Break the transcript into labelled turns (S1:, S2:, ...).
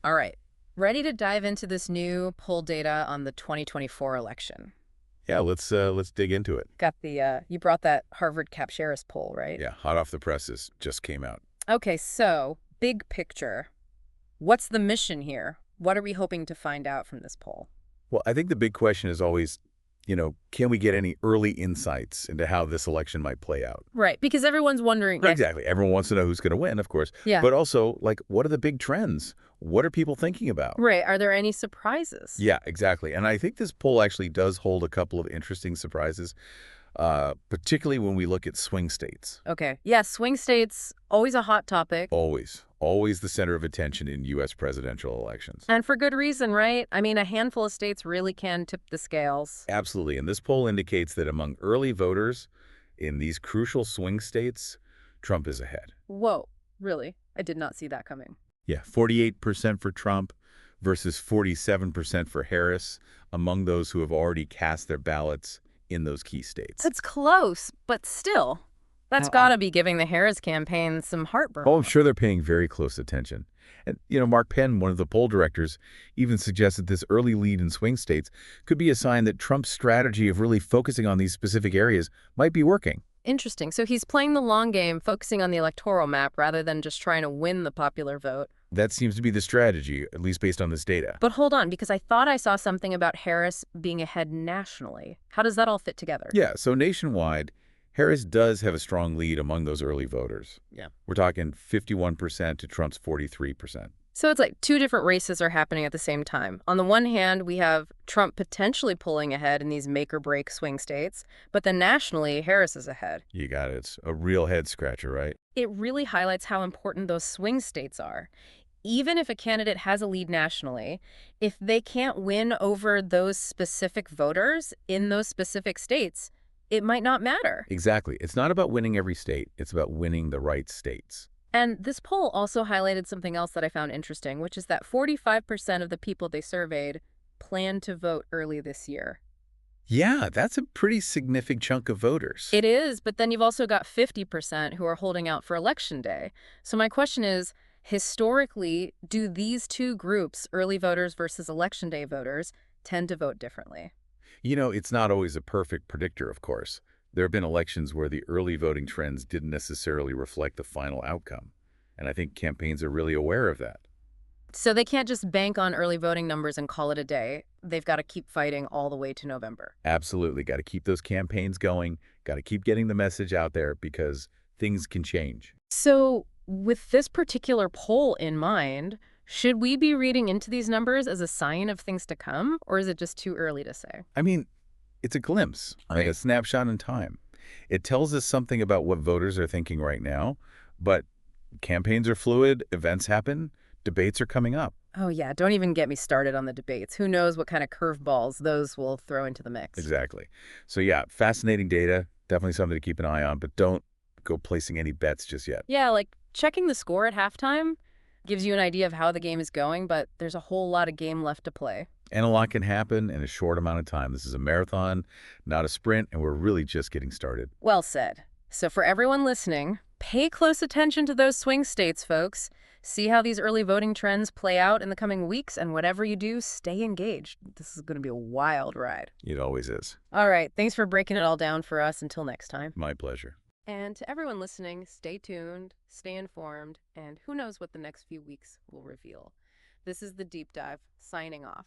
S1: All right. Ready to dive into this new poll data on the 2024 election?
S2: Yeah, let's dig into it.
S1: Got you brought that Harvard Capsharis poll, right?
S2: Yeah, hot off the presses, just came out.
S1: Okay, so big picture. What's the mission here? What are we hoping to find out from this poll?
S2: Well, I think the big question is always, can we get any early insights into how this election might play out?
S1: Right, because everyone's wondering.
S2: Right. Exactly. Everyone wants to know who's going to win, of course.
S1: Yeah.
S2: But also, like, what are the big trends? What are people thinking about?
S1: Right. Are there any surprises?
S2: Yeah, exactly. And I think this poll actually does hold a couple of interesting surprises, particularly when we look at swing states.
S1: Okay. Yeah, swing states, always a hot topic.
S2: Always the center of attention in U.S. presidential elections.
S1: And for good reason, right? I mean, a handful of states really can tip the scales.
S2: Absolutely. And this poll indicates that among early voters in these crucial swing states, Trump is ahead.
S1: Whoa, really? I did not see that coming.
S2: Yeah, 48% for Trump versus 47% for Harris among those who have already cast their ballots in those key states.
S1: That's close, but still, that's got to be giving the Harris campaign some heartburn.
S2: Oh, I'm sure they're paying very close attention. And, Mark Penn, one of the poll directors, even suggested this early lead in swing states could be a sign that Trump's strategy of really focusing on these specific areas might be working.
S1: Interesting. So he's playing the long game, focusing on the electoral map rather than just trying to win the popular vote.
S2: That seems to be the strategy, at least based on this data.
S1: But hold on, because I thought I saw something about Harris being ahead nationally. How does that all fit together?
S2: Yeah, so nationwide, Harris does have a strong lead among those early voters.
S1: Yeah.
S2: We're talking 51% to Trump's 43%.
S1: So it's like two different races are happening at the same time. On the one hand, we have Trump potentially pulling ahead in these make-or-break swing states, but then nationally, Harris is ahead.
S2: You got it. It's a real head-scratcher, right?
S1: It really highlights how important those swing states are. Even if a candidate has a lead nationally, if they can't win over those specific voters in those specific states, it might not matter.
S2: Exactly. It's not about winning every state. It's about winning the right states.
S1: And this poll also highlighted something else that I found interesting, which is that 45% of the people they surveyed plan to vote early this year.
S2: Yeah, that's a pretty significant chunk of voters.
S1: It is, but then you've also got 50% who are holding out for Election Day. So my question is, historically, do these two groups, early voters versus Election Day voters, tend to vote differently?
S2: It's not always a perfect predictor, of course. There have been elections where the early voting trends didn't necessarily reflect the final outcome. And I think campaigns are really aware of that.
S1: So they can't just bank on early voting numbers and call it a day. They've got to keep fighting all the way to November.
S2: Absolutely. Got to keep those campaigns going. Got to keep getting the message out there because things can change.
S1: So with this particular poll in mind, should we be reading into these numbers as a sign of things to come, or is it just too early to say?
S2: I mean, it's a glimpse, like a snapshot in time. It tells us something about what voters are thinking right now, but campaigns are fluid, events happen, debates are coming up.
S1: Oh, yeah. Don't even get me started on the debates. Who knows what kind of curveballs those will throw into the mix.
S2: Exactly. So, yeah, fascinating data. Definitely something to keep an eye on, but don't go placing any bets just yet.
S1: Yeah, like checking the score at halftime gives you an idea of how the game is going, but there's a whole lot of game left to play.
S2: And a lot can happen in a short amount of time. This is a marathon, not a sprint, and we're really just getting started.
S1: Well said. So for everyone listening, pay close attention to those swing states, folks. See how these early voting trends play out in the coming weeks, and whatever you do, stay engaged. This is going to be a wild ride.
S2: It always is.
S1: All right, thanks for breaking it all down for us. Until next time.
S2: My pleasure.
S1: And to everyone listening, stay tuned, stay informed, and who knows what the next few weeks will reveal. This is The Deep Dive, signing off.